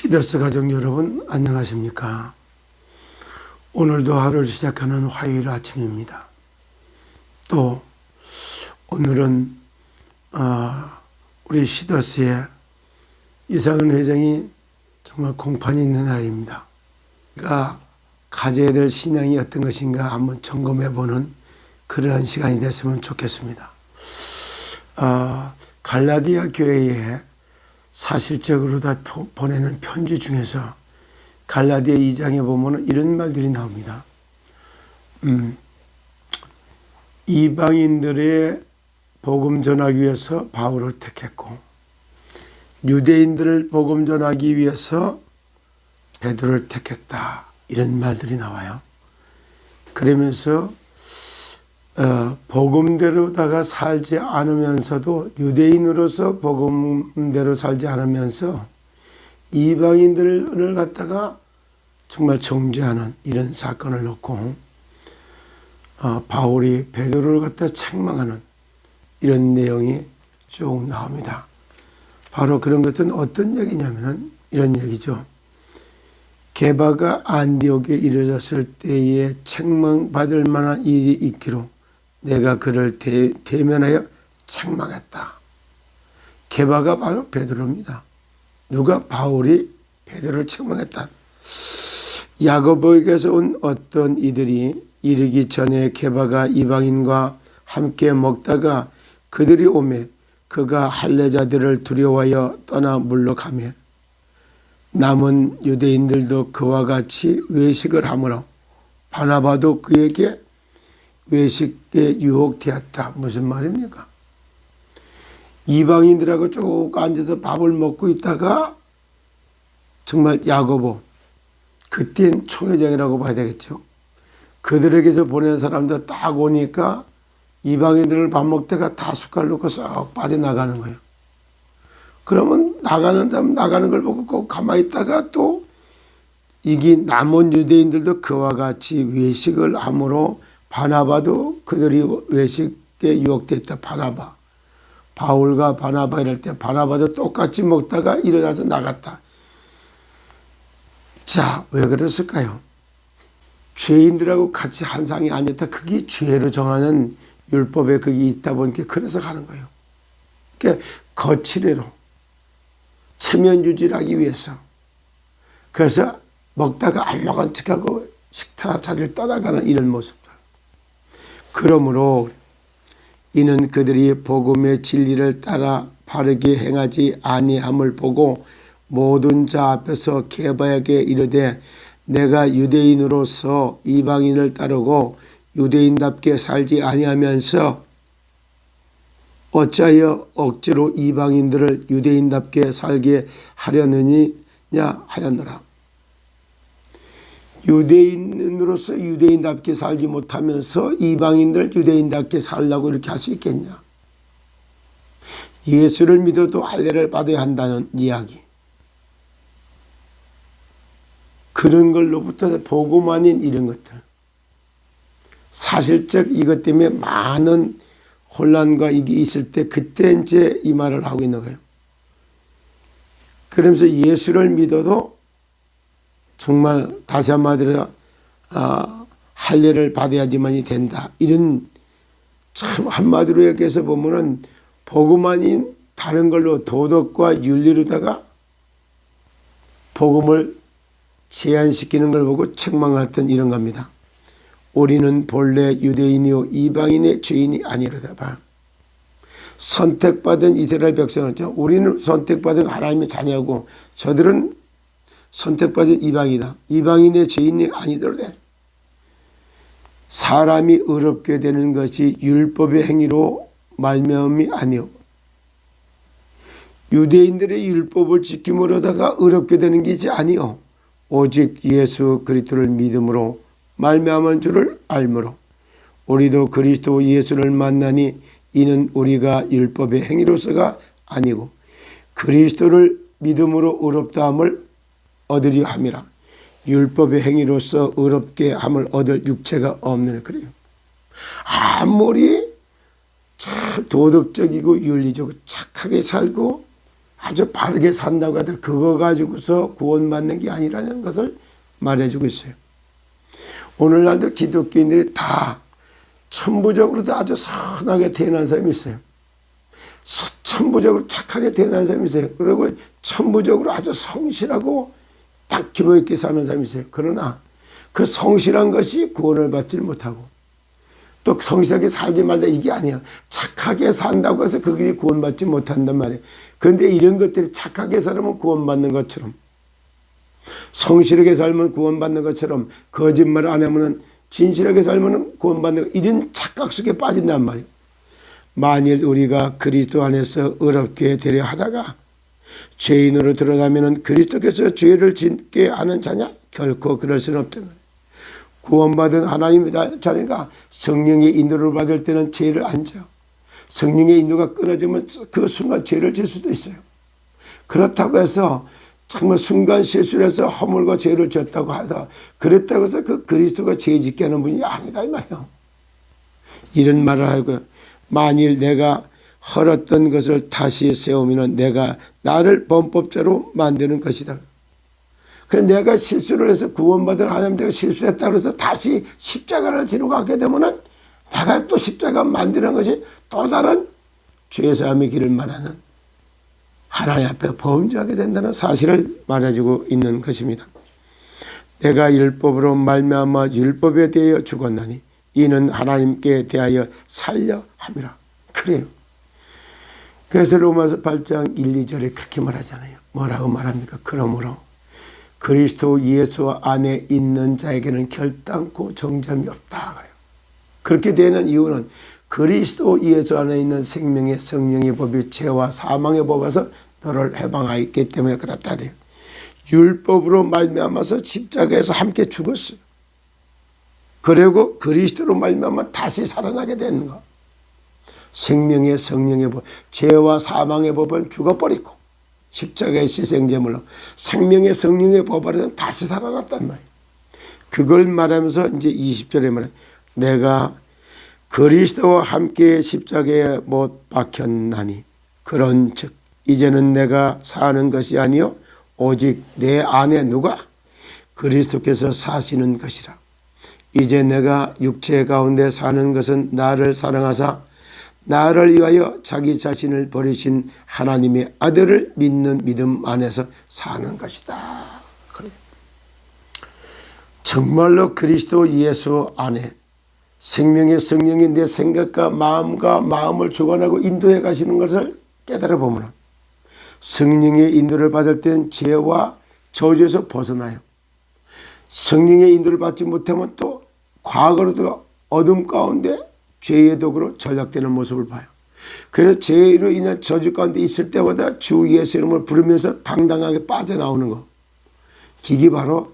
시더스 가족 여러분 안녕하십니까? 오늘도 하루를 시작하는 화요일 아침입니다. 또 오늘은 우리 시더스의 이상은 회장이 정말 공판이 있는 날입니다. 그러니까 가져야 될 신앙이 어떤 것인가 한번 점검해보는 그러한 시간이 됐으면 좋겠습니다. 갈라디아 교회에 사실적으로 다 보내는 편지 중에서 갈라디아 2장에 보면 이런 말들이 나옵니다. 이방인들의 복음 전하기 위해서 바울을 택했고 유대인들을 복음 전하기 위해서 베드로를 택했다. 이런 말들이 나와요. 그러면서 복음대로다가 살지 않으면서도 유대인으로서 복음대로 살지 않으면서 이방인들을 갖다가 정말 정죄하는 이런 사건을 놓고 바울이 베드로를 갖다 책망하는 이런 내용이 쭉 나옵니다. 바로 그런 것은 어떤 얘기냐면은 이런 얘기죠. 게바가 안디옥에 이르렀을 때에 책망받을 만한 일이 있기로 내가 그를 대면하여 책망했다. 게바가 바로 베드로입니다. 누가? 바울이 베드로를 책망했다. 야고보에게서 온 어떤 이들이 이르기 전에 게바가 이방인과 함께 먹다가 그들이 오매 그가 할례자들을 두려워하여 떠나 물러가매 남은 유대인들도 그와 같이 외식을 하므로 바나바도 그에게 외식에 유혹되었다. 무슨 말입니까? 이방인들하고 쭉 앉아서 밥을 먹고 있다가 정말 야고보, 그땐 총회장이라고 봐야 되겠죠. 그들에게서 보낸 사람들 딱 오니까 이방인들을 밥 먹다가 다 숟갈 놓고 쏙 빠져나가는 거예요. 그러면 나가는 사람 나가는 걸 보고 꼭 가만히 있다가 또 이게 남은 유대인들도 그와 같이 외식을 하므로 바나바도 그들이 외식에 유혹됐다. 바나바. 바울과 바나바 이럴 때 바나바도 똑같이 먹다가 일어나서 나갔다. 자, 왜 그랬을까요? 죄인들하고 같이 한 상에 앉았다. 그게 죄로 정하는 율법에 그게 있다 보니까 그래서 가는 거예요. 그러니까 거칠애로 체면 유지를 하기 위해서. 그래서 먹다가 안 먹은 척하고 식사 자리를 떠나가는 이런 모습들. 그러므로 이는 그들이 복음의 진리를 따라 바르게 행하지 아니함을 보고 모든 자 앞에서 게바에게 이르되 내가 유대인으로서 이방인을 따르고 유대인답게 살지 아니하면서 어찌하여 억지로 이방인들을 유대인답게 살게 하려느냐 하였노라. 유대인으로서 유대인답게 살지 못하면서 이방인들 유대인답게 살라고 이렇게 할 수 있겠냐. 예수를 믿어도 할례를 받아야 한다는 이야기. 그런 걸로부터 복음 아닌 이런 것들. 사실적 이것 때문에 많은 혼란과 이게 있을 때 그때 이제 이 말을 하고 있는 거예요. 그러면서 예수를 믿어도 정말 다시 한마디로 할례를 받아야지만이 된다. 이런 참 한마디로 얘기해서 보면은 복음 아닌 다른 걸로 도덕과 윤리로다가 복음을 제한시키는 걸 보고 책망했던 이런 겁니다. 우리는 본래 유대인이요 이방인의 죄인이 아니로다 봐. 선택받은 이스라엘 백성은 우리는 선택받은 하나님의 자녀고 저들은 선택받은 이방이다. 이방인의 죄인이 아니더라도 사람이 의롭게 되는 것이 율법의 행위로 말미암음이 아니오. 유대인들의 율법을 지킴으로다가 의롭게 되는 것이 아니오. 오직 예수 그리스도를 믿음으로 말미암은 줄을 알므로 우리도 그리스도 예수를 만나니 이는 우리가 율법의 행위로서가 아니고 그리스도를 믿음으로 의롭다 함을 얻으려 함이라. 율법의 행위로서 의롭게 함을 얻을 육체가 없느냐 그래요. 아무리 참 도덕적이고 윤리적으로 착하게 살고 아주 바르게 산다고 하더라도 그거 가지고서 구원받는 게 아니라는 것을 말해주고 있어요. 오늘날도 기독교인들이 다 천부적으로도 아주 선하게 태어난 사람이 있어요. 천부적으로 착하게 태어난 사람이 있어요. 그리고 천부적으로 아주 성실하고 딱 기본 있게 사는 사람이 있어요. 그러나 그 성실한 것이 구원을 받지 못하고 또 성실하게 살지 말다 이게 아니에요. 착하게 산다고 해서 그게 구원받지 못한단 말이에요. 그런데 이런 것들이 착하게 살면 구원받는 것처럼 성실하게 살면 구원받는 것처럼 거짓말 안 하면 진실하게 살면 구원받는 것, 이런 착각 속에 빠진단 말이에요. 만일 우리가 그리스도 안에서 의롭게 되려 하다가 죄인으로 들어가면 그리스도께서 죄를 짓게 하는 자냐? 결코 그럴 수는 없단 말이에요. 구원받은 하나님의 자녀가 성령의 인도를 받을 때는 죄를 안 져요. 성령의 인도가 끊어지면 그 순간 죄를 질 수도 있어요. 그렇다고 해서 정말 순간 실수를 해서 허물과 죄를 졌다고 하다 그랬다고 해서 그 그리스도가 죄 짓게 하는 분이 아니다 이 말이에요. 이런 말을 하고 만일 내가 헐었던 것을 다시 세우면 내가 나를 범법자로 만드는 것이다. 그래서 내가 실수를 해서 구원받은 하나님 내가 실수했다고 해서 다시 십자가를 지러 가게 되면은 내가 또 십자가 만드는 것이 또 다른 죄사함의 길을 말하는 하나님 앞에 범죄하게 된다는 사실을 말해주고 있는 것입니다. 내가 율법으로 말미암아 율법에 대하여 죽었나니 이는 하나님께 대하여 살려 함이라. 그래요. 그래서 로마서 8장 1, 2절에 그렇게 말하잖아요. 뭐라고 말합니까? 그러므로 그리스도 예수 안에 있는 자에게는 결단코 정죄함이 없다 그래요. 그렇게 되는 이유는 그리스도 예수 안에 있는 생명의 성령의 법이 죄와 사망의 법에서 너를 해방하였기 때문에 그렇다 그래요. 율법으로 말미암아서 십자가에서 함께 죽었어요. 그리고 그리스도로 말미암아 다시 살아나게 되는 거. 생명의 성령의 법, 죄와 사망의 법은 죽어버리고 십자가의 희생제물로 생명의 성령의 법으로는 다시 살아났단 말이에요. 그걸 말하면서 이제 20절에 말해 내가 그리스도와 함께 십자가에 못 박혔나니 그런즉 이제는 내가 사는 것이 아니요 오직 내 안에 누가 그리스도께서 사시는 것이라. 이제 내가 육체 가운데 사는 것은 나를 사랑하사 나를 위하여 자기 자신을 버리신 하나님의 아들을 믿는 믿음 안에서 사는 것이다. 그래. 정말로 그리스도 예수 안에 생명의 성령이 내 생각과 마음을 주관하고 인도해 가시는 것을 깨달아 보면 성령의 인도를 받을 때는 죄와 저주에서 벗어나요. 성령의 인도를 받지 못하면 또 과거로도 어둠 가운데 죄의 독으로 전락되는 모습을 봐요. 그래서 죄로 인한 저주 가운데 있을 때마다 주 예수 이름을 부르면서 당당하게 빠져나오는 거. 이게 바로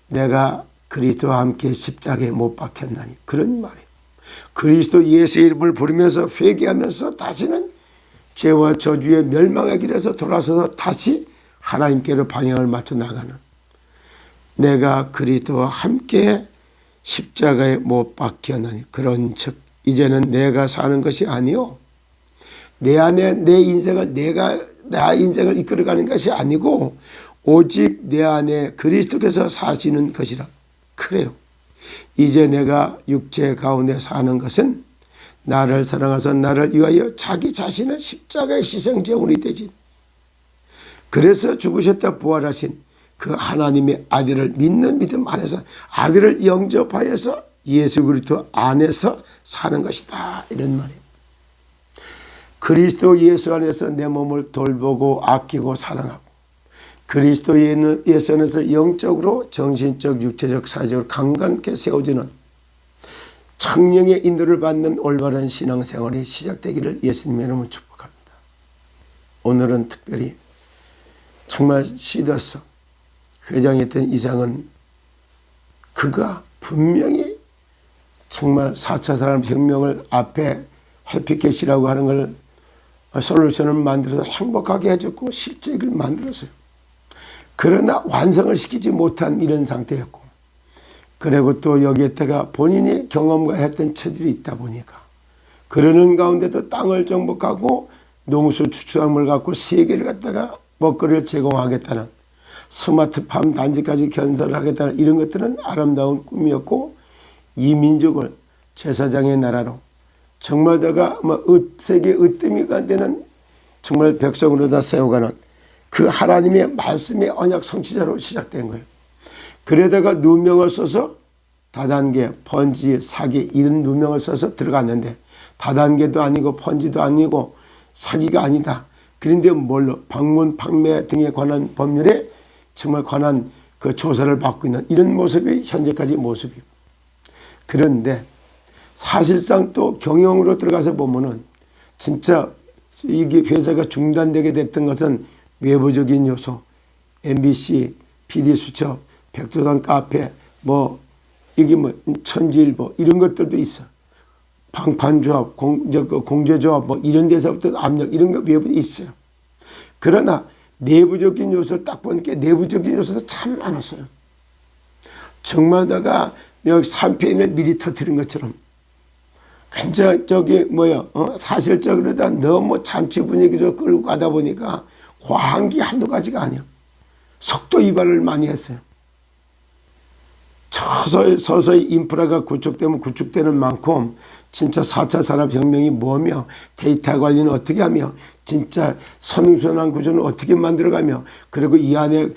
내가 그리스도와 함께 십자가에 못 박혔나니 그런 말이에요. 그리스도 예수 이름을 부르면서 회개하면서 다시는 죄와 저주의 멸망의 길에서 돌아서서 다시 하나님께로 방향을 맞춰 나가는 내가 그리스도와 함께 십자가에 못 박혔나니 그런즉 이제는 내가 사는 것이 아니요 내 안에 내 인생을 나 인생을 이끌어가는 것이 아니고 오직 내 안에 그리스도께서 사시는 것이라. 그래요. 이제 내가 육체 가운데 사는 것은 나를 사랑하사 나를 위하여 자기 자신을 십자가의 희생제물이 되신 그래서 죽으셨다 부활하신 그 하나님의 아들을 믿는 믿음 안에서 아들을 영접하여서 예수 그리스도 안에서 사는 것이다. 이런 말이에요. 그리스도 예수 안에서 내 몸을 돌보고 아끼고 사랑하고 그리스도 예수 안에서 영적으로 정신적 육체적 사회적으로 강건하게 세워지는 성령의 인도를 받는 올바른 신앙생활이 시작되기를 예수님의 이름으로 축복합니다. 오늘은 특별히 정말 시더서 회장했던 이상은 그가 분명히 정말 4차 산업혁명을 앞에 해피캣이라고 하는 걸 솔루션을 만들어서 행복하게 해줬고 실제 이걸 만들었어요. 그러나 완성을 시키지 못한 이런 상태였고 그리고 또 여기에다가 본인이 경험과 했던 체질이 있다 보니까 그러는 가운데도 땅을 정복하고 농수 추수작물 갖고 세계를 갖다가 먹거리를 제공하겠다는 스마트팜 단지까지 건설을 하겠다는 이런 것들은 아름다운 꿈이었고, 이 민족을 제사장의 나라로 정말 내가 세계 으뜸이가 되는 정말 백성으로 다 세워가는 그 하나님의 말씀의 언약 성취자로 시작된 거예요. 그러다가 누명을 써서 다단계, 펀지, 사기 이런 누명을 써서 들어갔는데, 다단계도 아니고 펀지도 아니고 사기가 아니다. 그런데 뭘로? 방문, 판매 등에 관한 법률에 정말 관한 그 조사를 받고 있는 이런 모습이 현재까지 모습이에요. 그런데 사실상 또 경영으로 들어가서 보면은 진짜 이게 회사가 중단되게 됐던 것은 외부적인 요소, MBC, PD수첩, 백두산 카페, 이게 천지일보 이런 것들도 있어. 방판조합, 공제조합 이런 데서부터 압력 이런 거 외부에 있어요. 그러나 내부적인 요소를 딱 보니까 내부적인 요소도 참 많았어요. 정말다가 여기 3편을 미리 터뜨린 것처럼 진짜 사실적으로 너무 잔치 분위기로 끌고 가다 보니까 과한 게 한두 가지가 아니야. 속도 위반을 많이 했어요. 서서히 인프라가 구축되는 만큼 진짜 4차 산업혁명이 뭐며 데이터 관리는 어떻게 하며 진짜 선순환 구조는 어떻게 만들어가며 그리고 이 안에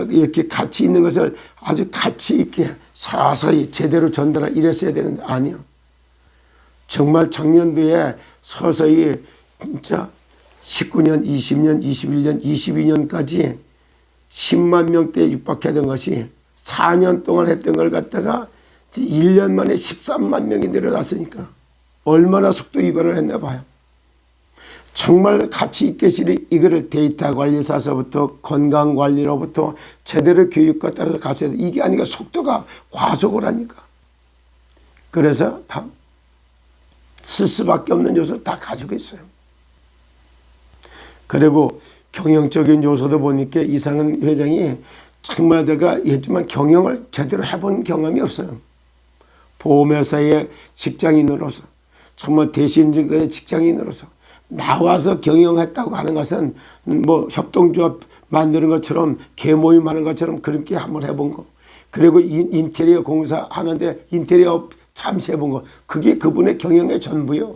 이렇게 가치 있는 것을 아주 가치 있게 서서히 제대로 전달하 이랬어야 되는데 아니요. 정말 작년도에 서서히 진짜 19년, 20년, 21년, 22년까지 10만 명대에 육박했던 것이 4년 동안 했던 걸 갖다가 1년 만에 13만 명이 늘어났으니까 얼마나 속도 위반을 했나 봐요. 정말 가치 있게 이거를 데이터 관리사서부터 건강관리로부터 제대로 교육과 따라서 가셔야 돼. 이게 아니라 속도가 과속을 하니까. 그래서 다 쓸 수밖에 없는 요소를 다 가지고 있어요. 그리고 경영적인 요소도 보니까 이상은 회장이 정말 내가 했지만 경영을 제대로 해본 경험이 없어요. 보험회사의 직장인으로서 정말 대신직의 직장인으로서 나와서 경영했다고 하는 것은 협동조합 만드는 것처럼 개모임하는 것처럼 그렇게 한번 해본 거. 그리고 인테리어 공사 하는데 인테리어 잠시 해본 거. 그게 그분의 경영의 전부요.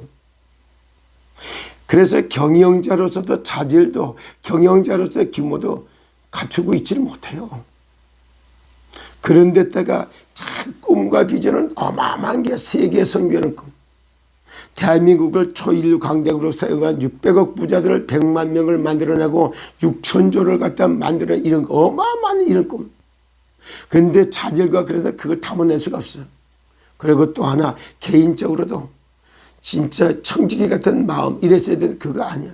그래서 경영자로서도 자질도 경영자로서의 규모도 갖추고 있지를 못해요. 그런 데다가 꿈과 비전은 어마어마한 게 세계 선교하는 꿈. 대한민국을 초인류 강대국으로 세워간 600억 부자들을 100만 명을 만들어내고 6천조를 갖다 만들어 이런 어마어마한 이런 꿈. 그런데 자질과 그래서 그걸 담아낼 수가 없어요. 그리고 또 하나 개인적으로도 진짜 청지기 같은 마음 이랬어야 되는 그거 아니야.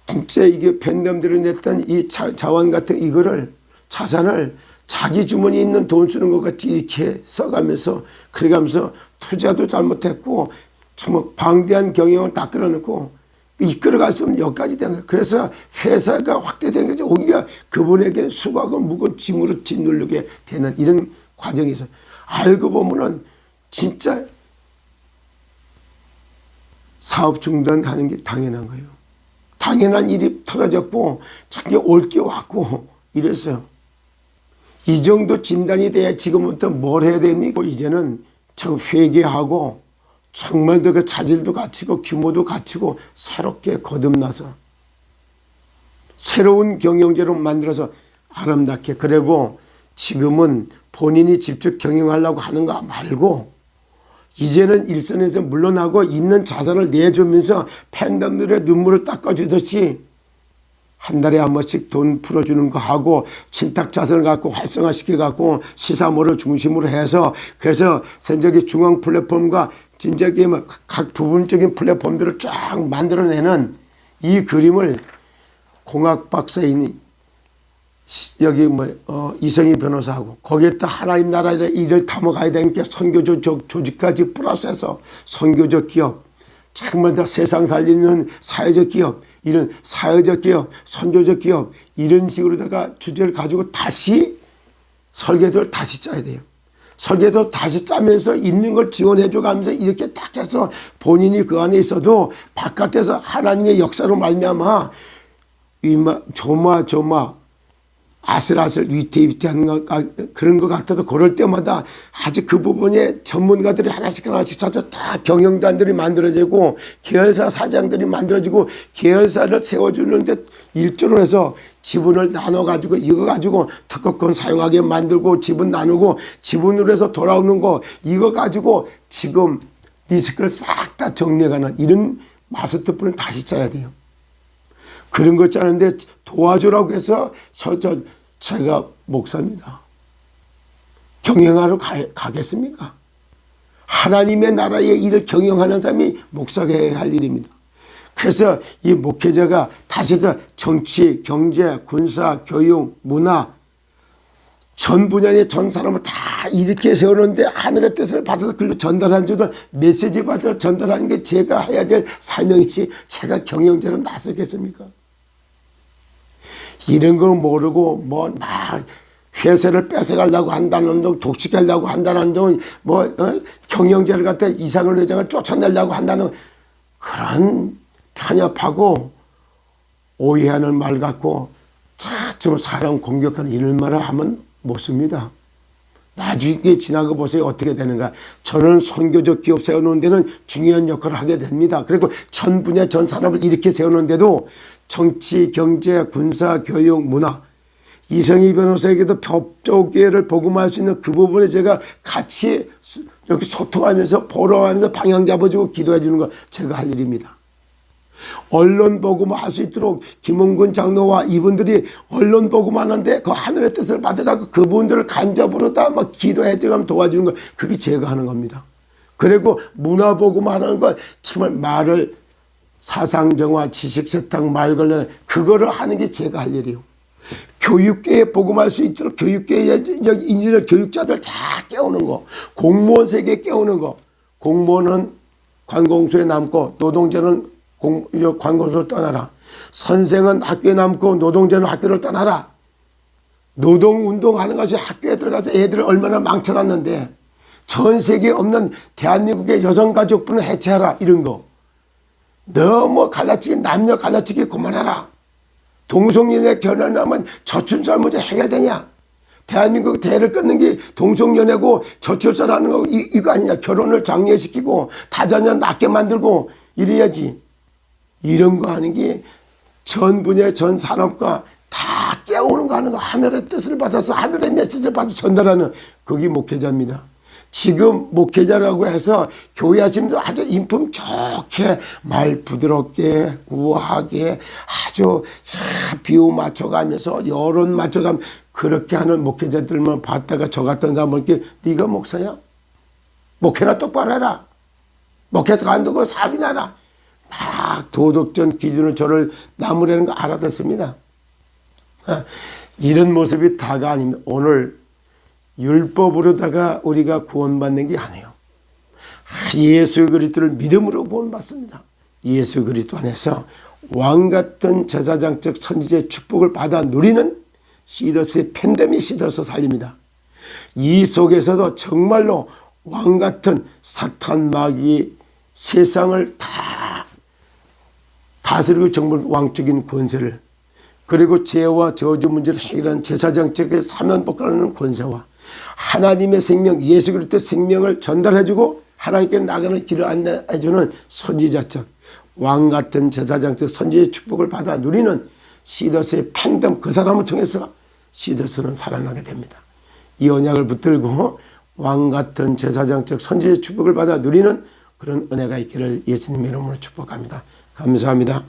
진짜 이게 팬덤들이 냈던 이 자원 같은 이거를 자산을 자기 주머니에 있는 돈 쓰는 것 같이 이렇게 써가면서 그래가면서 투자도 잘못했고 정말 방대한 경영을 다 끌어놓고 이끌어갈 수 없는 여기까지 된 거예요. 그래서 회사가 확대된 거죠. 오히려 그분에게 수박은 무거운 짐으로 짓누르게 되는 이런 과정이 있어요. 알고 보면은 진짜 사업 중단하는 게 당연한 거예요. 당연한 일이 터져졌고 자기 올게 왔고 이랬어요. 이 정도 진단이 돼야 지금부터 뭘 해야 됩니까? 이제는 참 회개하고 정말 더 그 자질도 갖추고 규모도 갖추고 새롭게 거듭나서 새로운 경영제로 만들어서 아름답게 그리고 지금은 본인이 직접 경영하려고 하는 거 말고 이제는 일선에서 물러나고 있는 자산을 내주면서 팬덤들의 눈물을 닦아주듯이 한 달에 한 번씩 돈 풀어주는 거 하고 신탁 자산을 갖고 활성화시켜 갖고 시사모를 중심으로 해서 그래서 전적인 중앙 플랫폼과 진작에 각 부분적인 플랫폼들을 쫙 만들어내는 이 그림을 공학 박사인 여기 이성희 변호사하고 거기에다 하나님 나라의 일을 담아가야 되니까 선교적 조직까지 플러스해서 선교적 기업 정말 다 세상 살리는 사회적 기업 이런 사회적 기업 선교적 기업 이런 식으로다가 주제를 가지고 다시 설계도를 다시 짜야 돼요. 설계도 다시 짜면서 있는 걸 지원해줘 가면서 이렇게 딱 해서 본인이 그 안에 있어도 바깥에서 하나님의 역사로 말미암아 조마 아슬아슬 위태위태한 그런 것 같아도 그럴 때마다 아주 그 부분에 전문가들이 하나씩 찾아 다 경영단들이 만들어지고 계열사 사장들이 만들어지고 계열사를 세워주는데 일조를 해서 지분을 나눠가지고 이거 가지고 특허권 사용하게 만들고 지분 나누고 지분으로 해서 돌아오는 거 이거 가지고 지금 리스크를 싹 다 정리해가는 이런 마스터플을 다시 짜야 돼요. 그런 거 짜는데 도와주라고 해서 제가 목사입니다. 경영하러 가겠습니까? 하나님의 나라의 일을 경영하는 사람이 목사가 해야 할 일입니다. 그래서 이 목회자가 다시 해서 정치, 경제, 군사, 교육, 문화 전 분야의 전 사람을 다 이렇게 세우는데 하늘의 뜻을 받아서 글로 전달하는 줄은 메시지 받아서 전달하는 게 제가 해야 될 사명이지 제가 경영자로 나서겠습니까? 이런 거 모르고 막 회사를 뺏어가려고 한다는 둥 독식하려고 한다는 둥 경영자를 갖다 이상을 회장을 쫓아내려고 한다는 그런 편협하고 오해하는 말 갖고 차츰 사람 공격하는 이런 말을 하면 못 씁니다. 나중에 지나고 보세요. 어떻게 되는가. 저는 선교적 기업 세우는 데는 중요한 역할을 하게 됩니다. 그리고 전 분야 전 사람을 이렇게 세우는데도 정치, 경제, 군사, 교육, 문화 이성희 변호사에게도 법조계를 복음할 수 있는 그 부분에 제가 같이 여기 소통하면서 포럼하면서 방향 잡아주고 기도해 주는 거 제가 할 일입니다. 언론 복음할 수 있도록 김홍근 장로와 이분들이 언론 복음하는데 그 하늘의 뜻을 받으라고 그분들을 간접으로 다 막 기도해 주고 도와주는 거 그게 제가 하는 겁니다. 그리고 문화 복음하는 거 정말 말을 사상정화, 지식세탁, 말걸레 그거를 하는 게 제가 할 일이에요. 교육계에 복음할 수 있도록 교육계에 인재를 교육자들 다 깨우는 거, 공무원 세계 깨우는 거. 공무원은 관공서에 남고 노동자는 관공서를 떠나라. 선생은 학교에 남고 노동자는 학교를 떠나라. 노동운동하는 것이 학교에 들어가서 애들을 얼마나 망쳐놨는데 전 세계에 없는 대한민국의 여성가족부는 해체하라 이런 거. 너무 갈라치기 남녀 갈라치기 그만하라. 동성연애 결혼하면 저출산 문제 해결되냐. 대한민국 대를 끊는 게 동성연애고 저출산하는 거 이거 아니냐. 결혼을 장려시키고 다자녀 낳게 만들고 이래야지. 이런 거 하는 게 전 분야의 전 산업과 다 깨우는 거 하는 거 하늘의 뜻을 받아서 하늘의 메시지를 받아서 전달하는 그게 목회자입니다. 지금 목회자라고 해서 교회 하시면서 아주 인품 좋게 말 부드럽게 우아하게 아주 비유 맞춰가면서 여론 맞춰가면 그렇게 하는 목회자들만 봤다가 저 같은 사람을 이렇게 네가 목사야? 목회나 똑바로 해라. 목회도 안 두고 사비나라. 막 도덕적 기준을 저를 나무라는 거 알아듣습니다. 이런 모습이 다가 아닙니다. 오늘 율법으로다가 우리가 구원받는 게 아니에요. 예수 그리스도를 믿음으로 구원받습니다. 예수 그리스도 안에서 왕같은 제사장적 선지자의 축복을 받아 누리는 시더스의 팬데믹 시더스 살립니다. 이 속에서도 정말로 왕같은 사탄 마귀 세상을 다 다스리고 정말 왕적인 권세를 그리고 죄와 저주 문제를 해결하는 제사장적인 사면복하는 권세와 하나님의 생명 예수 그리스도의 생명을 전달해주고 하나님께 나가는 길을 안내해주는 선지자적 왕같은 제사장적 선지자의 축복을 받아 누리는 시더스의 팬덤 그 사람을 통해서 시더스는 살아나게 됩니다. 이 언약을 붙들고 왕같은 제사장적 선지자의 축복을 받아 누리는 그런 은혜가 있기를 예수님 이름으로 축복합니다. 감사합니다.